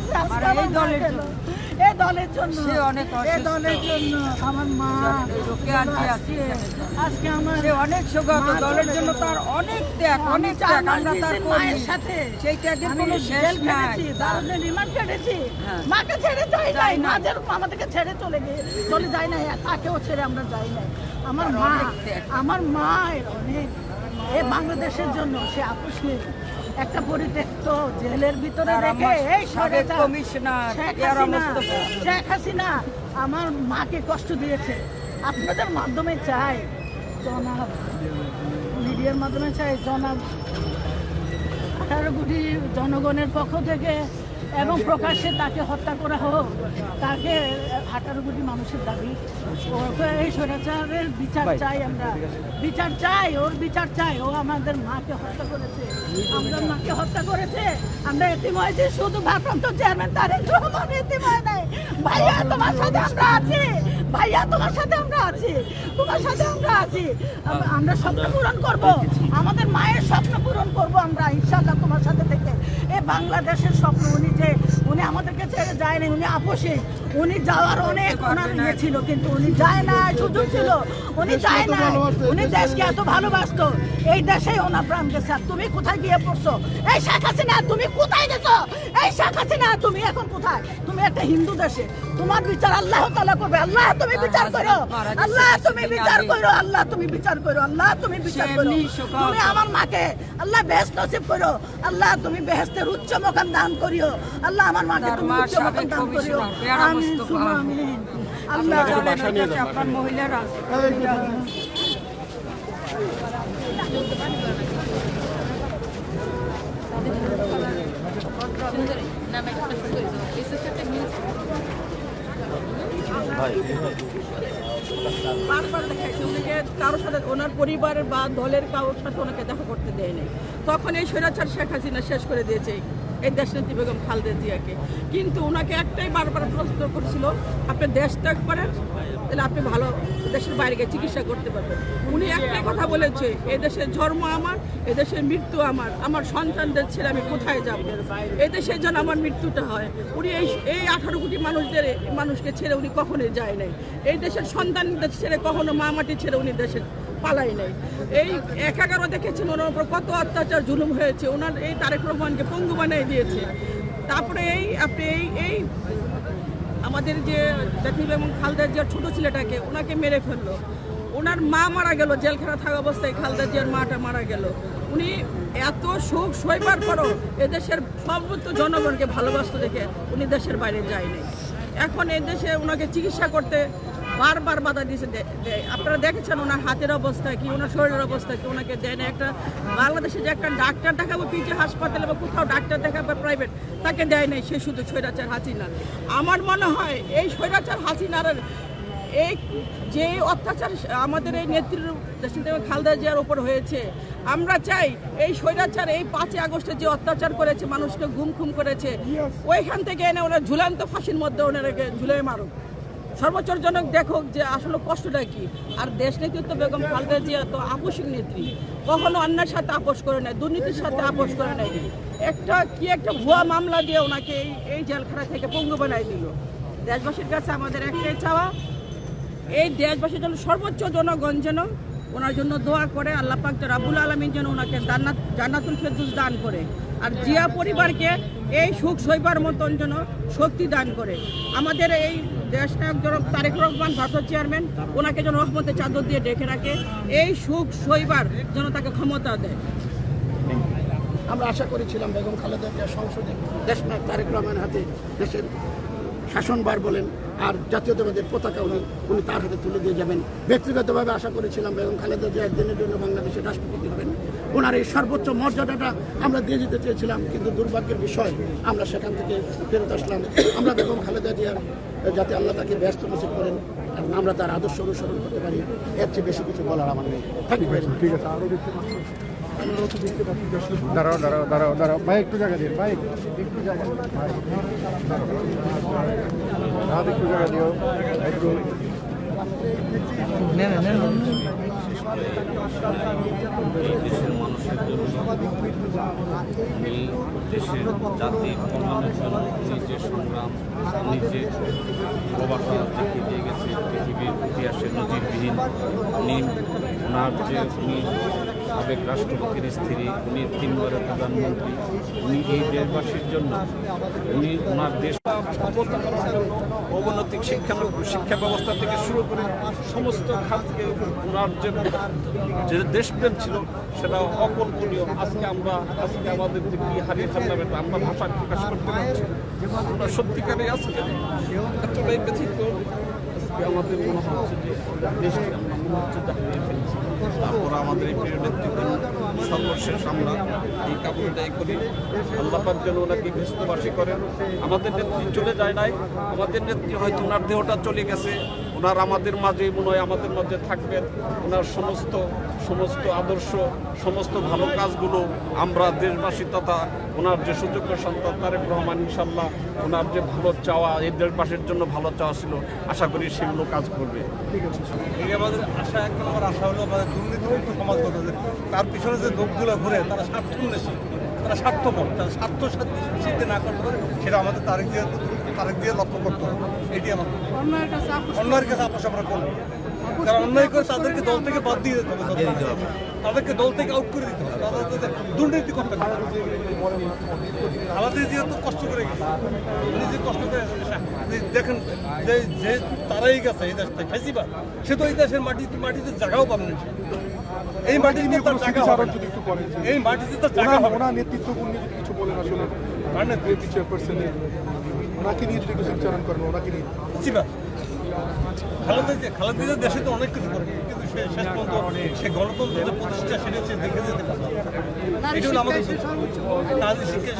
আছে আজকে আমার এই দলের জন্য সে অনেক এই দলের জন্য আমার মা লোকে আজকে আমার সে অনেক সুগত দলের জন্য তার অনেক ত্যাগ আমরা তার মায়ের সাথে সেই ত্যাগের কোনো শেষ নাই। দারুণ রিমান্ড কেটেছি, মাকে ছেড়ে যাই নাই, মা যেরকম আমাদেরকে ছেড়ে চলে যায় না, তাকেও ছেড়ে আমরা যাই নাই। আমার মায়ের অনেক এই বাংলাদেশের জন্য সে আপোষ নেই। একটা পরিত্যক্ত জেলের ভিতরে রেখে এই শেখ হাসিনা আমার মাকে কষ্ট দিয়েছে। আপনাদের মাধ্যমে চাই, জনাব মিডিয়ার মাধ্যমে চাই, জনাব 18 কোটি জনগণের পক্ষ থেকে এবং প্রকাশ্যে তাকে হত্যা করা হোক। তাকে 18 কোটি মানুষের দাবি, এই স্বৈরাচারের বিচার চাই, আমরা বিচার চাই, ওর বিচার চাই। ও আমাদের মাকে হত্যা করেছে, আমাদের মাকে হত্যা করেছে। আমরা এতিম হয়েছি, শুধু ভারপ্রাপ্ত চেয়ারম্যান তারেক রহমান এতিম হয় নাই। ভাইয়া তোমার সাথে আমরা আছি, ভাইয়া তোমার সাথে আমরা আছি, তোমার সাথে আমরা আছি। আমরা স্বপ্ন পূরণ করব, আমাদের মায়ের স্বপ্ন পূরণ করব আমরা ইনশাআল্লাহ তোমার সাথে থেকে। এই বাংলাদেশের স্বপ্ন উনি আমাদেরকে ছেড়ে যায় না, উনি আপোষে, উনি যাওয়ার অনেক ওনার ইয়ে ছিল, কিন্তু উনি যায় না, সুযোগ ছিল, উনি যায় না। উনি দেশকে এত ভালোবাসতো, এই দেশে ওনার প্রাণ গেছে। আর তুমি কোথায় গিয়ে পড়ছো? এই শেখ হাসিনা তুমি কোথায় গেছো? এই শেখ হাসিনা তুমি এখন কোথায়? তুমি একটা হিন্দু দেশে, তোমার বিচার আল্লাহ তাআলা করবে। আল্লাহ তুমি বিচার করো, আল্লাহ তুমি বিচার করো, আল্লাহ তুমি বিচার করো, আল্লাহ তুমি বিচার করো। তুমি আমার মাকে আল্লাহ বেহেশত নসিব করো, আল্লাহ তুমি বেহেশতের উচ্চ মাকাম দান করিও, আল্লাহ আমার মাকে তুমি উচ্চ মাকাম দান করিও। আমিন সুবহান আমিন। আল্লাহ আপনার মহিলারা বারবার দেখাইছে উনিকে কারোর সাথে, ওনার পরিবারের বা দলের কারোর সাথে ওনাকে দেখা করতে দেয় নাই। তখন এই স্বৈরাচার শেখ হাসিনা শেষ করে দিয়েছে এই দেশনেত্রী বেগম খালেদা জিয়াকে। কিন্তু ওনাকে একটাই বারবার প্রশ্ন করছিল, আপনি দেশ ত্যাগ করেন তাহলে আপনি ভালো দেশের বাইরে গিয়ে চিকিৎসা করতে পারবেন। উনি একটাই কথা বলেছে, এদেশের জন্ম আমার, এদেশের মৃত্যু আমার, আমার সন্তানদের ছেড়ে আমি কোথায় যাব, এদেশের জন্য আমার মৃত্যুটা হয়। উনি এই 18 কোটি মানুষকে ছেড়ে উনি কখনোই যায় নাই। এই দেশের সন্তানদের ছেড়ে কখনো মা মাটি ছেড়ে উনি দেশের পালাই নাই। এই 11 দেখেছেন ওনার উপর কত অত্যাচার জুলুম হয়েছে, ওনার এই তারেক রহমানকে পঙ্গু বানিয়ে দিয়েছে। তারপরে আপনি এই আমাদের যে জাতীয় বেগম খালেদা জিয়ার ছোট ছেলেটাকে ওনাকে মেরে ফেললো, ওনার মা মারা গেল জেলখানা থাকা অবস্থায়, খালেদা জিয়ার মাটা মারা গেল। উনি এত শোক সইবার পরও এদেশের সর্বোচ্চ জনগণকে ভালোবাসতে দেখে উনি দেশের বাইরে যায়নি। এখন এদেশে ওনাকে চিকিৎসা করতে বারবার বাধা দিয়েছে। আপনারা দেখেছেন ওনার হাতের অবস্থা কি, ওনার শরীরের অবস্থা কি, ওনাকে দেয় না। একটা বাংলাদেশে যে একটা ডাক্তার দেখাবো পিজি হাসপাতালে বা কোথাও ডাক্তার দেখাবো প্রাইভেট, তাকে দেয় নাই। সে শুধু স্বৈরাচার হাসিনা। আমার মনে হয় এই স্বৈরাচার হাসিনার এই যে অত্যাচার আমাদের এই নেত্রীর খালেদা জিয়ার উপর হয়েছে, আমরা চাই এই স্বৈরাচার এই 5 আগস্টে যে অত্যাচার করেছে, মানুষকে গুম করেছে, ওইখান থেকে এনে ওনার ঝুলন্ত ফাঁসির মধ্যে ওনাকে ঝুলে মারুক, সর্বোচ্চজনক দেখুক যে আসলে কষ্টটা কি। আর দেশ নেতৃত্ব বেগম খালেদা জিয়া তো আপোষিক নেত্রী, কখনো অন্যের সাথে আপোষ করে নাই, দুর্নীতির সাথে আপোষ করে নাই। একটা ভুয়া মামলা দিয়ে ওনাকে এই জেলখানা থেকে পঙ্গু বানাই দিল। দেশবাসীর কাছে আমাদের একটাই চাওয়া, এই দেশবাসীর জন্য সর্বোচ্চ জনগণ যেন ওনার জন্য দোয়া করে, আল্লাহ পাক রাব্বুল আলামিন যেন ওনাকে জান্নাতুল ফেরদৌস দান করে, আর জিয়া পরিবারকে এই সুখ সইবার মতন যেন শক্তি দান করে। আমাদের এই দেশ নায়ক জনাব তারেক রহমান ভারপ্রাপ্ত চেয়ারম্যান, ওনাকে যেন রহমতের চাদর দিয়ে ডেকে রাখে, এই সুখ সইবার যেন তাকে ক্ষমতা দেয়। আমরা আশা করেছিলাম বেগম খালেদা জিয়া সংসদে দেশ নায়ক তারেক রহমানের হাতে দেশের শাসনভার বলেন আর জাতীয়তাবাদের পতাকা উনি তার হাতে তুলে দিয়ে যাবেন। ব্যক্তিগতভাবে আশা করেছিলাম বেগম খালেদা জিয়া একদিনের জন্য বাংলাদেশের রাষ্ট্রপতি হবেন, ওনার এই সর্বোচ্চ মর্যাদাটা আমরা দিয়ে দিতে চেয়েছিলাম। কিন্তু দুর্ভাগ্যের বিষয় আমরা সেখান থেকে ফেরত আসলাম। আমরা বেগম খালেদা জিয়ার যাতে আল্লাহ তাকে ব্যস্ত নসিব করেন, আমরা তার আদর্শ অনুসরণ করতে পারি, এর চেয়ে বেশি কিছু বলার আমার নেই। Thank you very much. ঠিক আছে, আরও দেখতে পাচ্ছি, দাঁড়াও ভাই, একটু জায়গা দিন ভাই, একটু জায়গা একটু জায়গা দিও, একটু এই দেশের মানুষের জন্য এই দেশের জাতির কল্যাণের জন্য উনি যে সংগ্রাম, উনি যে প্রবাসা দেখিয়ে দিয়ে গেছে পৃথিবীর ইতিহাসে নজিরবিহীন, উনি সাবেক রাষ্ট্রপতির স্ত্রী, উনি 3 বারের প্রধানমন্ত্রী, উনি এই দেশবাসীর জন্য ওনার দেশ অবনতিক শিক্ষা ব্যবস্থা থেকে শুরু করে সমস্ত খাতকে ওনার যে দেশপ্রেম ছিল সেটা অকল্পনীয়। আজকে আমাদের যে কি হারিয়ে ফেললাম এটা আমরা ভাষায় প্রকাশ করতে পারছি। আমরা সত্যিকারে আজকে এতটাই ব্যথিত, আমাদের মনে হচ্ছে যে দেশকে আমরা মনে হচ্ছে যে হারিয়ে ফেলছি। তারপর আমাদের এই প্রিয় নেতৃত্বের সর্বশেষ আমরা এই কামনাটাই করি, আল্লাহ পাক যেন ওনাকে ব্যস্তবাসী করেন। আমাদের নেত্রী চলে যায় নাই, আমাদের নেত্রী হয়তো ওনার দেহটা চলে গেছে, ওনার আমাদের মাঝে মনে হয় আমাদের মধ্যে থাকবেন। ওনার সমস্ত আদর্শ, সমস্ত ভালো কাজগুলো আমরা দেশবাসী তথা ওনার যে সুযোগ্য সন্তান তারেক রহমান, ইনশাল্লাহ ওনার যে ভালো চাওয়া, এই দেশবাসীর জন্য ভালো চাওয়া ছিল, আশা করি সেগুলো কাজ করবে। আমাদের আশা, একটা আমার আশা হলো আমাদের দুর্নীতিমুক্ত সমাজগত, তার পিছনে যে লোকগুলো ঘুরে তারা স্বার্থন্বেষী, তারা স্বার্থপর, তারা স্বার্থ সিদ্ধি না করতে পারে সেটা আমাদের তারেক দিয়ে লক্ষ্য করতে হবে। এটি আমার অন্যায়ের কাছে আপোষ আমরা করবো। যারা অন্যায় করে তাদেরকে দল থেকে বাদ দিয়ে দিতে হবে, তাদেরকে দল থেকে আউট করে দিতে হবে, তাদের দুর্নীতি করতে হবে। আমাদের যেহেতু কষ্ট করে গেছে, উনি যে কষ্ট করে দেখেন যে তারাই গেছে এই দেশ থেকে ফেসিবা, সে তো এই দেশের মাটিতে জায়গাও পাবে না। এই মাটিতে তার জায়গা হবে, এই মাটিতে তার জায়গা হবে না। নেতৃত্ব কিছু বলেন আসলে ওনাকে নিয়ে যদি কিছু উচ্চারণ করেন, ওনাকে নিয়ে খালেদা দেশে তো অনেক কিছু করবে, কিন্তু সে শেষ পর্যন্ত সে গণতন্ত্রের যে প্রতিষ্ঠা সেটা সে দেখে যেতে পারবে। এটা হলো আমাদের নারী শিক্ষা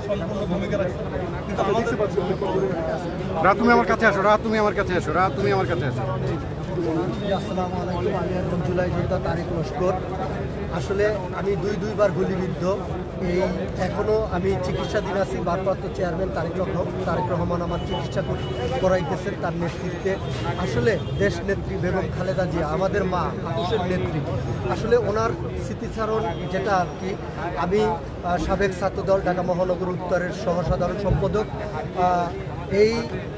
সম্পূর্ণ ভূমিকা রাখছে, কিন্তু আমাদের রাত তুমি আমার কাছে আসো, রাত তুমি আমার কাছে আসো, রাত তুমি আমার কাছে আসো। আসসালামু আলাইকুম, আমি একজন জুলাই যোদ্ধা তারেক লস্কর। আসলে আমি দুইবার গুলিবিদ্ধ, এখনও আমি চিকিৎসাধীন আছি। ভারপ্রাপ্ত চেয়ারম্যান তারেক রহমান আমার চিকিৎসা করাইতেছেন তার নেতৃত্বে। আসলে দেশ নেত্রী বেগম খালেদা জিয়া, আমাদের মা, মানুষের নেত্রী, আসলে ওনার স্মৃতিচারণ যেটা আর কি, আমি সাবেক ছাত্রদল ঢাকা মহানগর উত্তরের সহসাধারণ সম্পাদক।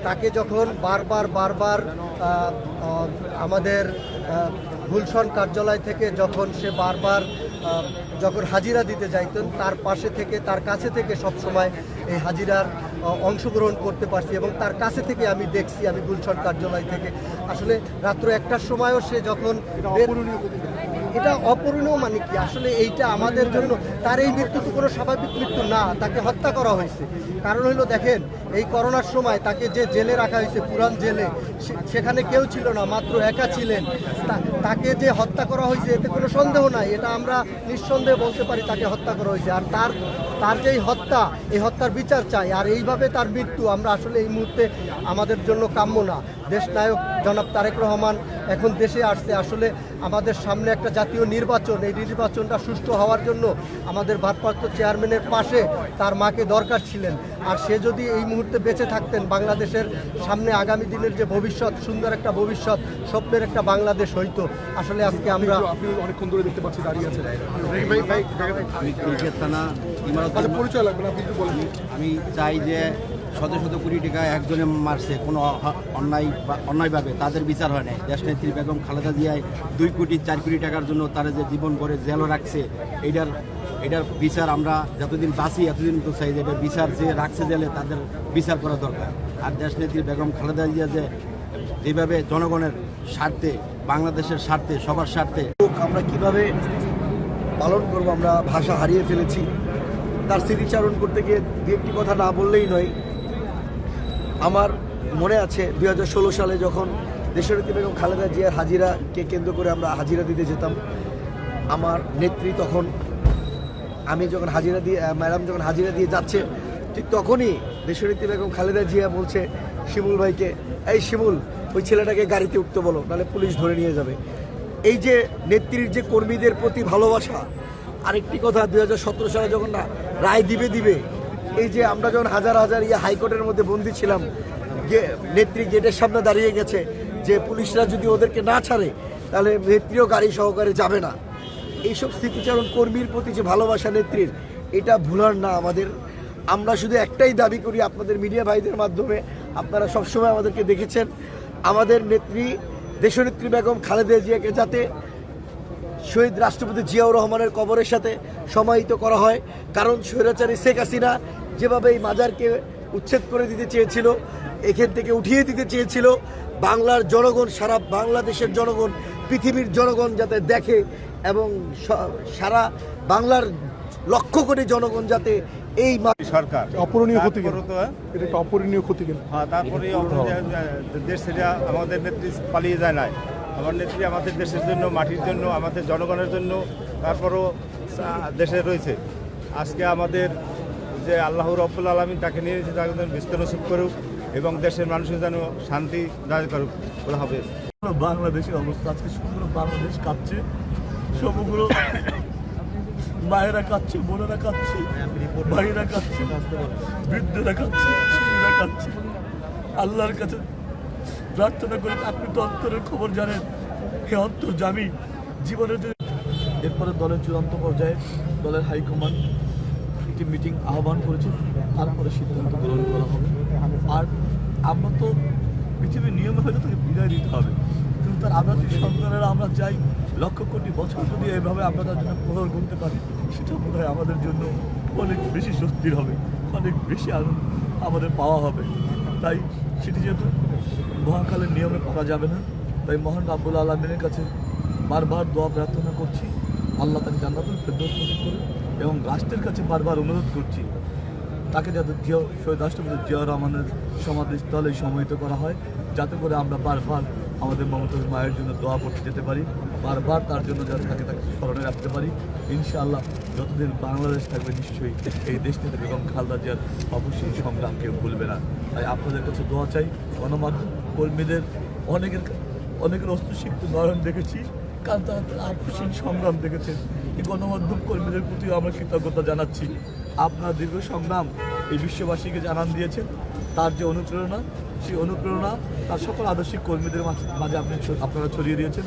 তাকে যখন বারবার আমাদের গুলশন কার্যালয় থেকে যখন সে যখন হাজিরা দিতে যাইতেন, তার পাশে থেকে তার কাছে থেকে সবসময় এই হাজিরার অংশগ্রহণ করতে পারছি এবং তার কাছে থেকে আমি দেখছি, আমি গুলশন কার্যালয় থেকে আসলে রাত্র 1টার সময়ও সে যখন, এটা অপূরণীয় মানে কি আসলে এইটা আমাদের জন্য, তার এই মৃত্যু তো কোনো স্বাভাবিক মৃত্যু না, তাকে হত্যা করা হয়েছে। কারণ হলো দেখেন, এই করোনার সময় তাকে যে জেলে রাখা হয়েছে, পুরান জেলে, সেখানে কেউ ছিল না, মাত্র একা ছিলেন। তাকে যে হত্যা করা হয়েছে এতে কোনো সন্দেহ নাই, এটা আমরা নিঃসন্দেহে বলতে পারি তাকে হত্যা করা হয়েছে। আর তার যে হত্যা, এই হত্যার বিচার চাই। আর এইভাবে তার মৃত্যু আমরা আসলে এই মুহূর্তে আমাদের জন্য কাম্য না। দেশ নায়ক জনাব তারেক রহমান এখন দেশে আসছে, আসলে আমাদের সামনে একটা জাতীয় নির্বাচন, এই নির্বাচনটা সুষ্ঠু হওয়ার জন্য আমাদের ভারপ্রাপ্ত চেয়ারম্যানের পাশে তার মাকে দরকার ছিলেন। আর সে যদি এই মুহূর্তে বেঁচে থাকতেন, বাংলাদেশের সামনে আগামী দিনের যে ভবিষ্যৎ, সুন্দর একটা ভবিষ্যৎ, স্বপ্নের একটা বাংলাদেশ হইতো। আসলে আজকে আমরা অনেকক্ষণ ধরে দেখতে পাচ্ছি দাঁড়িয়ে আছে। আমি ক্রিকেট থানা ইমারত, পরিচয় লাগবে না, আপনি একটু বলেন। আমি চাই যে শত শত কোটি টাকা একজনে মারছে, কোনো অন্যায়ভাবে তাদের বিচার হয় নাই। দেশনেত্রী বেগম খালেদা জিয়ায় 2 কোটি 4 কোটি টাকার জন্য তারা যে জীবন করে জেলও রাখছে, এটার বিচার আমরা যতদিন বাঁচি এতদিন তো চাই যে এটার বিচার যে রাখছে জেলে তাদের বিচার করা দরকার। আর দেশনেত্রী বেগম খালেদা জিয়া যেভাবে জনগণের স্বার্থে, বাংলাদেশের স্বার্থে, সবার স্বার্থে আমরা কিভাবে পালন করব, আমরা ভাষা হারিয়ে ফেলেছি। তার স্মৃতিচারণ করতে গিয়ে দু একটি কথা না বললেই নয়। আমার মনে আছে 2016 সালে যখন দেশনেত্রী বেগম খালেদা জিয়ার হাজিরাকে কেন্দ্র করে আমরা হাজিরা দিতে যেতাম, আমার নেত্রী তখন, আমি যখন ম্যাডাম যখন হাজিরা দিয়ে যাচ্ছে, ঠিক তখনই দেশনেত্রী বেগম খালেদা জিয়া বলছে শিমুল ভাইকে, এই শিমুল, ওই ছেলেটাকে গাড়িতে উঠতে বলো, নাহলে পুলিশ ধরে নিয়ে যাবে। এই যে নেত্রীর যে কর্মীদের প্রতি ভালোবাসা। আরেকটি কথা, 2017 সালে যখন রায় দিবে, এই যে আমরা যখন হাজার হাইকোর্টের মধ্যে বন্দী ছিলাম, নেত্রী গেটের সামনে দাঁড়িয়ে গেছে যে পুলিশরা যদি ওদেরকে না ছাড়ে তাহলে নেত্রীও গাড়ি সহকারে যাবে না। এইসব স্মৃতিচারণ কর্মীর প্রতি যে ভালোবাসা নেত্রীর, এটা ভুলার না আমাদের। আমরা শুধু একটাই দাবি করি, আপনাদের মিডিয়া ভাইদের মাধ্যমে আপনারা সবসময় আমাদেরকে দেখেছেন, আমাদের নেত্রী দেশনেত্রী বেগম খালেদা জিয়াকে যাতে শহীদ রাষ্ট্রপতি জিয়াউর রহমানের কবরের সাথে সমাহিত করা হয়। কারণ স্বৈরাচারী শেখ হাসিনা যেভাবে এই মাজারকে উচ্ছেদ করে দিতে চেয়েছিল, এখান থেকে উঠিয়ে দিতে চেয়েছিল, বাংলার জনগণ, সারা বাংলাদেশের জনগণ, পৃথিবীর জনগণ যাতে দেখে এবং সারা বাংলার লক্ষ কোটি জনগণ যাতে এই সরকার অপূরণীয় ক্ষতি তারপরে তো এটা একটা অপূরণীয় ক্ষতি কেন? হ্যাঁ, তারপরে দেশ ছেড়ে আমাদের নেত্রী পালিয়ে যায় নাই। আমার নেত্রী আমাদের দেশের জন্য, মাটির জন্য, আমাদের জনগণের জন্য তারপরও দেশে রয়েছে। আজকে আমাদের যে আল্লাহ রাব্বুল আলামিন তাকে নিয়ে তাকে যেন ব্যস্ত নসিব করুক এবং দেশের মানুষের যেন শান্তি দায় করুক বলা হবে। বাংলাদেশের অবস্থা আজকে সমগ্র বাংলাদেশ কাঁদছে, সমগ্র মায়েরা কাঁদছে, বোনেরা কাঁদছে, ভাইয়েরা কাঁদছে, বৃদ্ধরা কাঁদছে, শিশুরা কাঁদছে। আল্লাহর কাছে প্রার্থনা করে, আপনি তো অন্তরের খবর জানেন, হে অন্তর্যামী জীবনের জন্য। এরপরে দলের চূড়ান্ত পর্যায়ে দলের হাইকমান্ড একটি মিটিং আহ্বান করেছে, তারপরে সিদ্ধান্ত গ্রহণ করা হবে। আর আমরা তো পৃথিবীর নিয়মে হয়তো তাকে বিদায় দিতে হবে, কিন্তু তার আমরা যে সন্তানেরা আমরা চাই লক্ষ কোটি বছর যদি এভাবে আমরা তার জন্য প্রহর গুনতে পারি, সেটা বোধ হয় আমাদের জন্য অনেক বেশি স্বস্তির হবে, অনেক বেশি আনন্দ আমাদের পাওয়া হবে। তাই সেটি যেহেতু মহাকালের নিয়মে করা যাবে না, তাই মহান রাব্বুল আলামিনের কাছে বারবার দোয়া প্রার্থনা করছি, আল্লাহ তাকে জান্নাতুল ফেরদৌস নসিব করে, এবং রাষ্ট্রের কাছে বারবার অনুরোধ করছি তাকে যাতে শহীদ রাষ্ট্রপতি জিয়াউর রহমানের সমাধিস্থলে সমাহিত করা হয়, যাতে করে আমরা বারবার আমাদের মমতাজ মায়ের জন্য দোয়া করতে যেতে পারি, বারবার তার জন্য যাতে তাকে স্মরণে রাখতে পারি। ইনশাআল্লাহ যতদিন বাংলাদেশ থাকবে নিশ্চয়ই এই দেশ থেকে বেগম খালেদা জিয়ার অবশ্যই সংগ্রাম কেউ ভুলবে না। তাই আপনাদের কাছে দোয়া চাই। গণমাধ্যম কর্মীদের অনেকের অস্ত্রসিক্ত নয়ন দেখেছি, কারণ তারা আত্মসীন সংগ্রাম দেখেছেন। এই গণমাধ্যম কর্মীদের প্রতি আমরা কৃতজ্ঞতা জানাচ্ছি। আপনার দীর্ঘ সংগ্রাম এই বিশ্ববাসীকে জানান দিয়েছেন, তার যে অনুপ্রেরণা, সেই অনুপ্রেরণা তার সকল আদর্শিক কর্মীদের মাঝে আপনারা ছড়িয়ে দিয়েছেন।